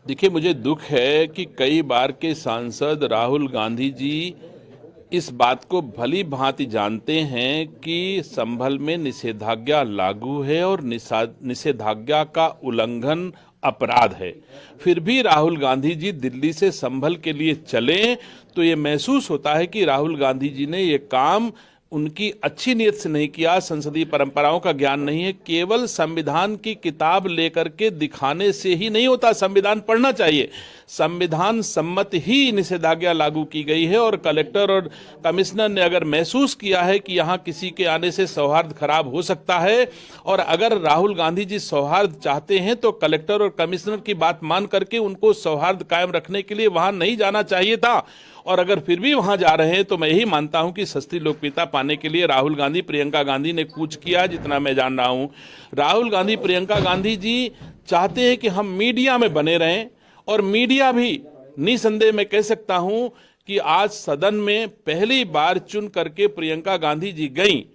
देखिए, मुझे दुख है कि कई बार के सांसद राहुल गांधी जी इस बात को भली भांति जानते हैं कि संभल में निषेधाज्ञा लागू है और निषेधाज्ञा का उल्लंघन अपराध है। फिर भी राहुल गांधी जी दिल्ली से संभल के लिए चले तो ये महसूस होता है कि राहुल गांधी जी ने ये काम उनकी अच्छी नीयत से नहीं किया, संसदीय परंपराओं का ज्ञान नहीं है। केवल संविधान की किताब लेकर के दिखाने से ही नहीं होता, संविधान पढ़ना चाहिए। संविधान सम्मत ही निषेधाज्ञा लागू की गई है और कलेक्टर और कमिश्नर ने अगर महसूस किया है कि यहाँ किसी के आने से सौहार्द खराब हो सकता है और अगर राहुल गांधी जी सौहार्द चाहते हैं तो कलेक्टर और कमिश्नर की बात मान करके उनको सौहार्द कायम रखने के लिए वहां नहीं जाना चाहिए था। और अगर फिर भी वहां जा रहे हैं तो मैं यही मानता हूं कि सस्ती लोकप्रियता पाने के लिए राहुल गांधी प्रियंका गांधी ने कूच किया, जितना मैं जान रहा हूं। राहुल गांधी प्रियंका गांधी जी चाहते हैं कि हम मीडिया में बने रहें और मीडिया भी निसंदेह मैं कह सकता हूं कि आज सदन में पहली बार चुन करके प्रियंका गांधी जी गई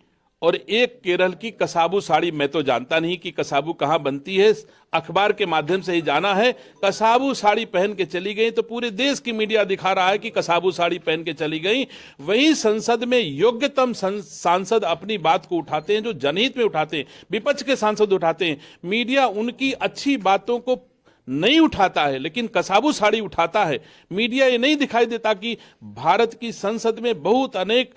और एक केरल की कसाबू साड़ी, मैं तो जानता नहीं कि कसाबू कहां बनती है, अखबार के माध्यम से ही जाना है, कसाबू साड़ी पहन के चली गई। तो पूरे देश की मीडिया दिखा रहा है कि कसाबू साड़ी पहन के चली गई। वही संसद में योग्यतम सांसद अपनी बात को उठाते हैं, जो जनहित में उठाते हैं, विपक्ष के सांसद उठाते हैं। मीडिया उनकी अच्छी बातों को नहीं उठाता है लेकिन कसाबू साड़ी उठाता है। मीडिया ये नहीं दिखाई देता कि भारत की संसद में बहुत अनेक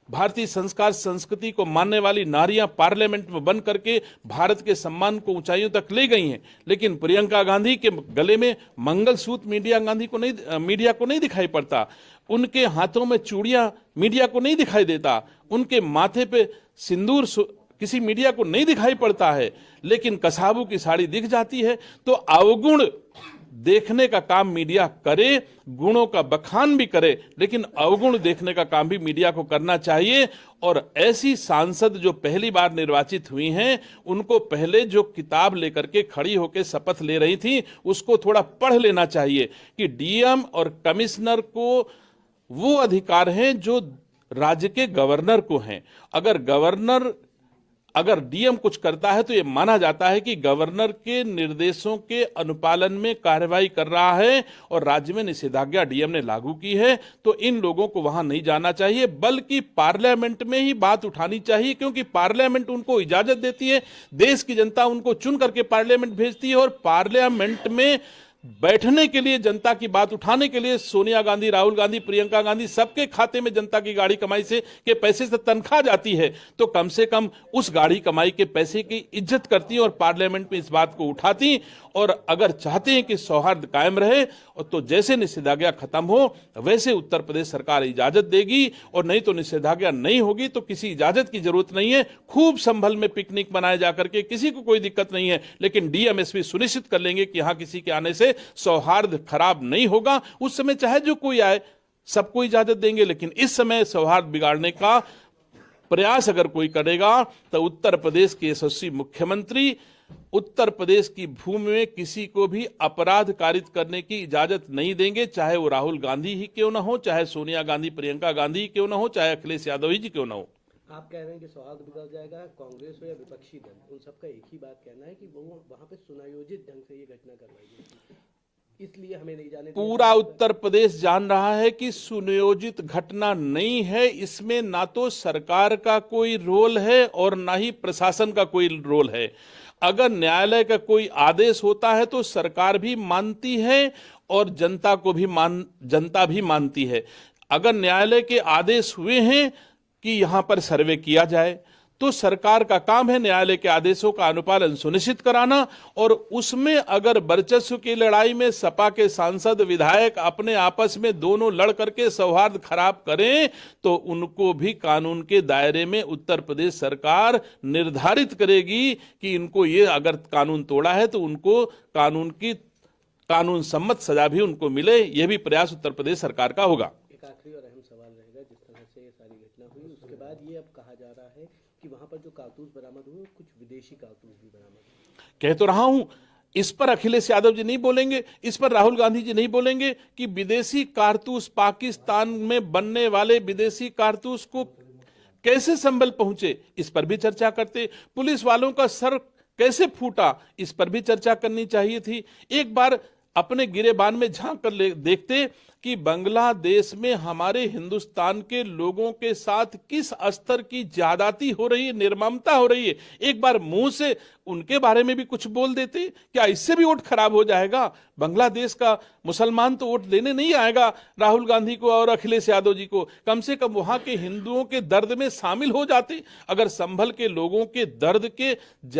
भारतीय संस्कार संस्कृति को मानने वाली नारियां पार्लियामेंट में बन करके भारत के सम्मान को ऊंचाइयों तक ले गई हैं। लेकिन प्रियंका गांधी के गले में मंगलसूत्र मीडिया को नहीं दिखाई पड़ता, उनके हाथों में चूड़ियां मीडिया को नहीं दिखाई देता, उनके माथे पे सिंदूर किसी मीडिया को नहीं दिखाई पड़ता है, लेकिन कसाबू की साड़ी दिख जाती है। तो अवगुण देखने का काम मीडिया करे, गुणों का बखान भी करे, लेकिन अवगुण देखने का काम भी मीडिया को करना चाहिए। और ऐसी सांसद जो पहली बार निर्वाचित हुई हैं, उनको पहले जो किताब लेकर के खड़ी होकर शपथ ले रही थी उसको थोड़ा पढ़ लेना चाहिए कि डीएम और कमिश्नर को वो अधिकार हैं जो राज्य के गवर्नर को हैं। अगर डीएम कुछ करता है तो यह माना जाता है कि गवर्नर के निर्देशों के अनुपालन में कार्रवाई कर रहा है और राज्य में निषेधाज्ञा डीएम ने लागू की है। तो इन लोगों को वहां नहीं जाना चाहिए, बल्कि पार्लियामेंट में ही बात उठानी चाहिए, क्योंकि पार्लियामेंट उनको इजाजत देती है, देश की जनता उनको चुन करके पार्लियामेंट भेजती है और पार्लियामेंट में बैठने के लिए, जनता की बात उठाने के लिए सोनिया गांधी, राहुल गांधी, प्रियंका गांधी सबके खाते में जनता की गाड़ी कमाई से के पैसे से तनख्वाह जाती है। तो कम से कम उस गाड़ी कमाई के पैसे की इज्जत करती और पार्लियामेंट में इस बात को उठाती। और अगर चाहते हैं कि सौहार्द कायम रहे तो जैसे निषेधाज्ञा खत्म हो वैसे उत्तर प्रदेश सरकार इजाजत देगी, और नहीं तो निषेधाज्ञा नहीं होगी तो किसी इजाजत की जरूरत नहीं है। खूब संभल में पिकनिक मनाए जाकर के किसी को कोई दिक्कत नहीं है, लेकिन डीएमएसपी सुनिश्चित कर लेंगे कि यहां किसी के आने से सौहार्द खराब नहीं होगा। उस समय चाहे जो कोई आए सबको इजाजत देंगे, लेकिन इस समय सौहार्द बिगाड़ने का प्रयास अगर कोई करेगा तो उत्तर प्रदेश के यशस्वी मुख्यमंत्री उत्तर प्रदेश की भूमि में किसी को भी अपराध कारित करने की इजाजत नहीं देंगे, चाहे वो राहुल गांधी ही क्यों ना हो, चाहे सोनिया गांधी, प्रियंका गांधी ही क्यों ना हो, चाहे अखिलेश यादव ही क्यों ना हो। आप कह रहे हैं कि सौहार्द बिगड़ जाएगा, कांग्रेस हो या विपक्षी दल, उन सबका एक ही बात कहना है कि वो वहां पे सुनियोजित ढंग से ये घटना करवाई, इसलिए हमें नहीं जाने। पूरा उत्तर प्रदेश जान रहा है कि सुनियोजित घटना नहीं है, इसमें ना तो सरकार का कोई रोल है और ना ही प्रशासन का कोई रोल है। अगर न्यायालय का कोई आदेश होता है तो सरकार भी मानती है और जनता भी मानती है। अगर न्यायालय के आदेश हुए हैं कि यहां पर सर्वे किया जाए तो सरकार का काम है न्यायालय के आदेशों का अनुपालन सुनिश्चित कराना। और उसमें अगर वर्चस्व की लड़ाई में सपा के सांसद, विधायक अपने आपस में दोनों लड़ करके सौहार्द खराब करें तो उनको भी कानून के दायरे में उत्तर प्रदेश सरकार निर्धारित करेगी कि इनको ये अगर कानून तोड़ा है तो उनको कानून सम्मत सजा भी उनको मिले। यह भी प्रयास उत्तर प्रदेश सरकार का होगा। एक आखिरी और अहम सवाल रहेगा, जिस तरह से ये सारी घटना हुई उसके बाद ये अब कहा जा रहा है कि वहां पर जो कारतूस बरामद हुए कुछ विदेशी कारतूस भी बरामद हुए। कह तो रहा हूं, इस पर अखिलेश यादव जी नहीं बोलेंगे, इस पर राहुल गांधी जी नहीं बोलेंगे कि विदेशी कारतूस, पाकिस्तान में बनने वाले विदेशी कारतूस को कैसे संभल पहुंचे, इस पर भी चर्चा करते। पुलिस वालों का सर कैसे फूटा, इस पर भी चर्चा करनी चाहिए थी। एक बार अपने गिरेबान में झांक कर देखते कि बांग्लादेश में हमारे हिंदुस्तान के लोगों के साथ किस स्तर की ज्यादती हो रही है, निर्ममता हो रही है। एक बार मुंह से उनके बारे में भी कुछ बोल देते, क्या इससे भी वोट खराब हो जाएगा? बांग्लादेश का मुसलमान तो वोट देने नहीं आएगा राहुल गांधी को और अखिलेश यादव जी को। कम से कम वहां के हिंदुओं के दर्द में शामिल हो जाते। अगर संभल के लोगों के दर्द के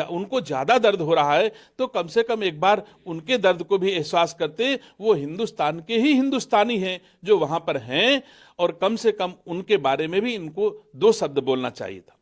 उनको ज्यादा दर्द हो रहा है तो कम से कम एक बार उनके दर्द को भी एहसास करते। वो हिंदुस्तान के ही हिंदुस्तानी हैं जो वहां पर हैं, और कम से कम उनके बारे में भी इनको 2 शब्द बोलना चाहिए था।